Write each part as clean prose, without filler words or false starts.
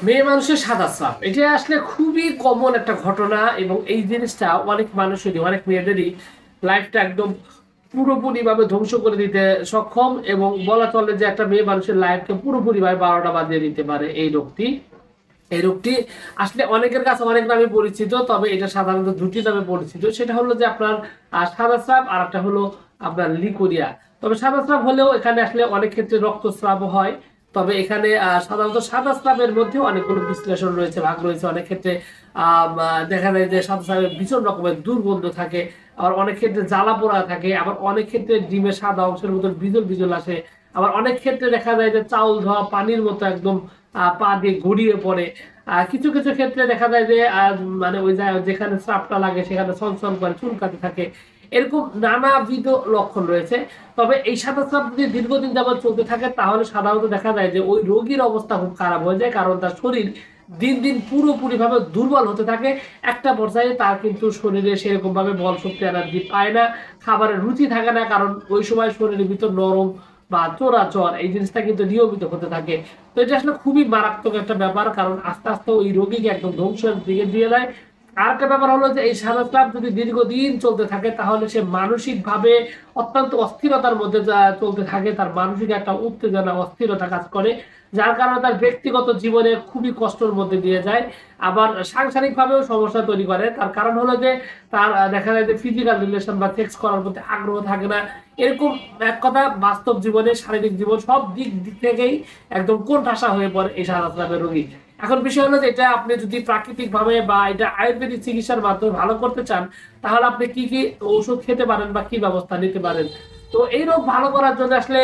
মেয়ে মানুষের সাদা স্রাব এটা আসলে খুবই কমন একটা ঘটনা, এবং এই জিনিসটা অনেক মানুষেরই, অনেক মেয়েদেরই লাইফটা একদম পুরোপুরি ভাবে ধ্বংস করে দিতে সক্ষম, এবং বলা চলে যে একটা মেয়ে মানুষের লাইফকে পুরোপুরি ভাবে 12টা বাজিয়ে দিতে পারে এই রোগটি আসলে অনেকের কাছে অনেক নামে পরিচিত, তবে এটা সাধারণত দুটি নামে পরিচিত। সেটা হলো যে আপনার সাদা স্রাব, আর একটা হলো আপনার লিকোরিয়া। তবে সাদা স্রাব হলেও এখানে আসলে অনেক ক্ষেত্রে রক্তস্রাব হয়। তবে এখানে সাধারণত সাদা স্রাবের মধ্যে অনেকগুলো বিশ্লেষণ রয়েছে, ভাগ রয়েছে। অনেক ক্ষেত্রে দেখা যায় যে সাদা স্রাবের ভীষণ রকমের দুর্গন্ধ থাকে, আবার অনেক ক্ষেত্রে জ্বালা পোড়া থাকে, আবার অনেক ক্ষেত্রে ডিমের সাদা অংশের মতো বিজল বিজল আসে, আবার অনেক ক্ষেত্রে দেখা যায় যে চাউল ধোয়া পানির মতো একদম পা দিয়ে গড়িয়ে পড়ে। কিছু কিছু ক্ষেত্রে দেখা যায় যে মানে ওই যেখানে স্রাবটা লাগে সেখানে সনসন করে চুলকাতে থাকে। এরকম নানাবিধ লক্ষণ রয়েছে। তবে এই সাদা স্রাব যদি দীর্ঘদিন যাবত চলতে থাকে তাহলে সাধারণত দেখা যায় যে ওই রোগীর অবস্থা খুব খারাপ হয়ে যায়, কারণ তার শরীর দিন দিন পুরোপুরি ভাবে দুর্বল হতে থাকে। একটা পর্যায়ে তার কিন্তু শরীরে সেরকম ভাবে বল শক্তি এনার্জি পায় না, খাবারের রুচি থাকে না, কারণ ওই সময় শরীরের ভিতর নরম বা চোরাচর এই জিনিসটা কিন্তু নিয়মিত হতে থাকে। তো এটা আসলে খুবই মারাত্মক একটা ব্যাপার, কারণ আস্তে আস্তে ওই রোগীকে একদম ধ্বংসের দিকে দিয়ে দেয়। আর একটা ব্যাপার হলো যে এই সাদা স্রাব যদি দীর্ঘদিন চলতে থাকে তাহলে সে মানসিক ভাবে অত্যন্ত অস্থিরতার মধ্যে চলতে থাকে, তার মানসিক একটা উত্তেজনা অস্থিরতা কাজ করে, যার কারণে তার ব্যক্তিগত জীবনে খুবই কষ্টের মধ্যে দিয়ে যায়। আবার সাংসারিক ভাবেও সমস্যা তৈরি করে। তার কারণ হলো যে তার দেখা যায় যে ফিজিক্যাল রিলেশন বা সেক্স করার প্রতি আগ্রহ থাকে না। এরকম এক কথা বাস্তব জীবনে শারীরিক জীবন সব দিক থেকেই একদম কোণঠাসা হয়ে পড়ে এই সাদা স্রাবের রোগী। এখন বিষয় হলো যে এটা আপনি যদি প্রাকৃতিক ভাবে বা এটা আয়ুর্বেদিক চিকিৎসার মাধ্যমে ভালো করতে চান, তাহলে আপনি কি কি ওষুধ খেতে পারেন বা কি ব্যবস্থা নিতে পারেন। তো এই রোগ ভালো করার জন্য আসলে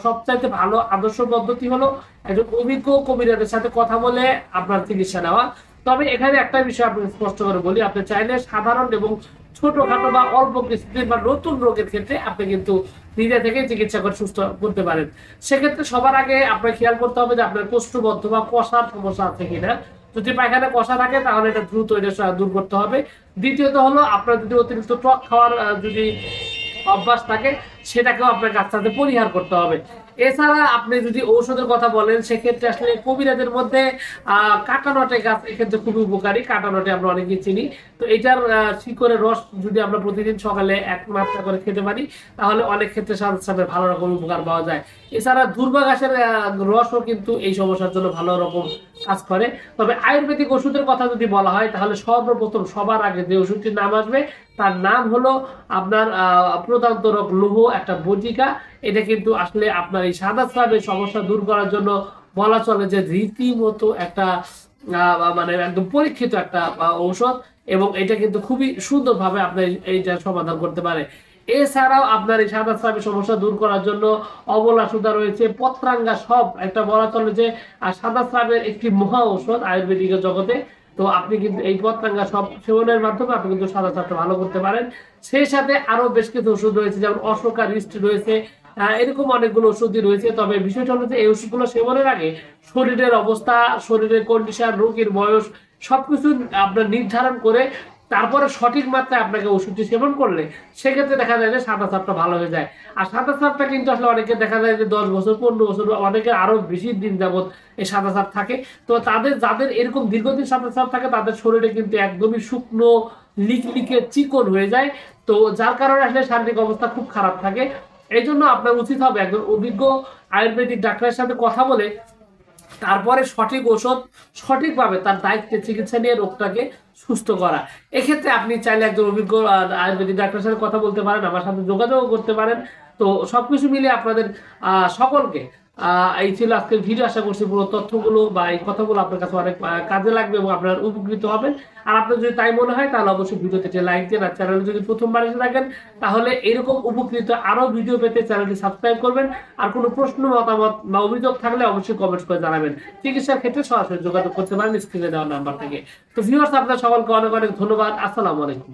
সবচাইতে ভালো আদর্শ পদ্ধতি হলো একজন অভিজ্ঞ কবিরাজের সাথে কথা বলে আপনার চিকিৎসা নেওয়া। তবে এখানে একটা বিষয় আপনি স্পষ্ট করে বলি, আপনি চাইলে সাধারণ এবং ছোটখাটো বা অল্প কিছুদিন বা নতুন রোগের ক্ষেত্রে আপনি কিন্তু নিজে থেকে চিকিৎসা করে সুস্থ করতে পারেন। সেক্ষেত্রে সবার আগে আপনার খেয়াল করতে হবে যে আপনার কোষ্ঠবদ্ধ বা কষার সমস্যা আছে কিনা। যদি পায়খানা কষা থাকে তাহলে এটা দ্রুত এটা দূর করতে হবে। দ্বিতীয়ত হলো আপনার যদি অতিরিক্ত টক খাওয়ার যদি অভ্যাস থাকে সেটাকেও আপনার কাছ থেকে পরিহার করতে হবে। এছাড়া আপনি যদি ঔষধের কথা বলেন সেক্ষেত্রে আসলে কবিরাজের মধ্যে কাটানটে গাছ এক্ষেত্রে খুবই উপকারী। কাটানটে আমরা অনেকেই চিনি। তো এটার শিকড়ের রস যদি আমরা প্রতিদিন সকালে 1 মাত্রা করে খেতে পারি তাহলে অনেক ক্ষেত্রে স্বাস্থ্যের ভালো রকম উপকার পাওয়া যায়। এছাড়া দুর্বা ঘাসের রসও কিন্তু এই সমস্যার জন্য ভালো রকম কাজ করে। তবে আয়ুর্বেদিক ওষুধের কথা যদি বলা হয় তাহলে সর্বপ্রথম সবার আগে যে ওষুধটির নাম আসবে তার নাম হলো আপনার প্রদান্তরক লৌহ একটা বটিকা। এটা কিন্তু আসলে আপনার এই সাদা স্রাবের সমস্যা দূর করার জন্য বলা চলে যে রীতিমতো একটা মানে একদম পরীক্ষিত একটা ঔষধ, এবং এটা কিন্তু খুবই সুন্দরভাবে আপনার এইটা সমাধান করতে পারে। এছাড়াও আপনার এই সাদা স্রাবের সমস্যা দূর করার জন্য অবলা সুধা রয়েছে, পত্রাঙ্গা, সব একটা বলা চলে যে সাদা স্রাবের একটি মহা ঔষধ আয়ুর্বেদিক জগতে। তো আপনি কিন্তু এই পত্রাঙ্গা সব সেবনের মাধ্যমে আপনি কিন্তু সাদা স্রাবটা ভালো করতে পারেন। সেই সাথে আরো বেশ কিছু ওষুধ রয়েছে, যেমন অশোকা রিস্ট রয়েছে, এরকম অনেকগুলো ওষুধই রয়েছে। তবে বিষয়টা হলো যে এই ওষুধগুলো সেবনের আগে শরীরের অবস্থা, শরীরের কন্ডিশন, রোগীর বয়স সবকিছু আপনার নির্ধারণ করে তারপরে সঠিক মাত্রায় আপনাকে ওষুধটি সেবন করলে সেক্ষেত্রে দেখা যায় যে সাদা স্রাবটা ভালো হয়ে যায়। আর সাদা স্রাবটা কিন্তু আসলে অনেকে দেখা যায় যে 10 বছর 15 বছর, অনেকে আরো বেশি দিন যাবত এই সাদা স্রাব থাকে। তো যাদের এরকম দীর্ঘদিন সাদা স্রাব থাকে তাদের শরীরে কিন্তু একদমই শুকনো লিকলিকে চিকন হয়ে যায়। তো যার কারণে আসলে শারীরিক অবস্থা খুব খারাপ থাকে। এই জন্য আপনার উচিত হবে একজন অভিজ্ঞ আয়ুর্বেদিক ডাক্তারের সাথে কথা বলে তারপরে সঠিক ঔষধ সঠিকভাবে তার দায়িত্বে চিকিৎসা নিয়ে রোগটাকে সুস্থ করা। এক্ষেত্রে আপনি চাইলে একজন অভিজ্ঞ আয়ুর্বেদিক ডাক্তারের সাথে কথা বলতে পারেন, আমার সাথে যোগাযোগ করতে পারেন। তো সবকিছু মিলে আপনাদের সকলকে এই ছিল আজকের ভিডিও। আশা করছি পুরো তথ্যগুলো বা এই কথাগুলো আপনার কাছে অনেক কাজে লাগবে এবং আপনার উপকৃত হবেন। আর আপনার যদি তাই মনে হয় তাহলে অবশ্যই ভিডিওতে একটি লাইক দিন। আর চ্যানেলে যদি প্রথমবার এসে থাকেন তাহলে এরকম উপকৃত আরো ভিডিও পেতে চ্যানেলটি সাবস্ক্রাইব করবেন। আর কোনো প্রশ্ন, মতামত বা অভিযোগ থাকলে অবশ্যই কমেন্ট করে জানাবেন। চিকিৎসার ক্ষেত্রে সরাসরি যোগাযোগ করতে পারেন স্ক্রিনে দেওয়া নাম্বার থেকে। তো ভিউয়ার্স, আপনার সকলকে অনেক অনেক ধন্যবাদ। আসসালামু আলাইকুম।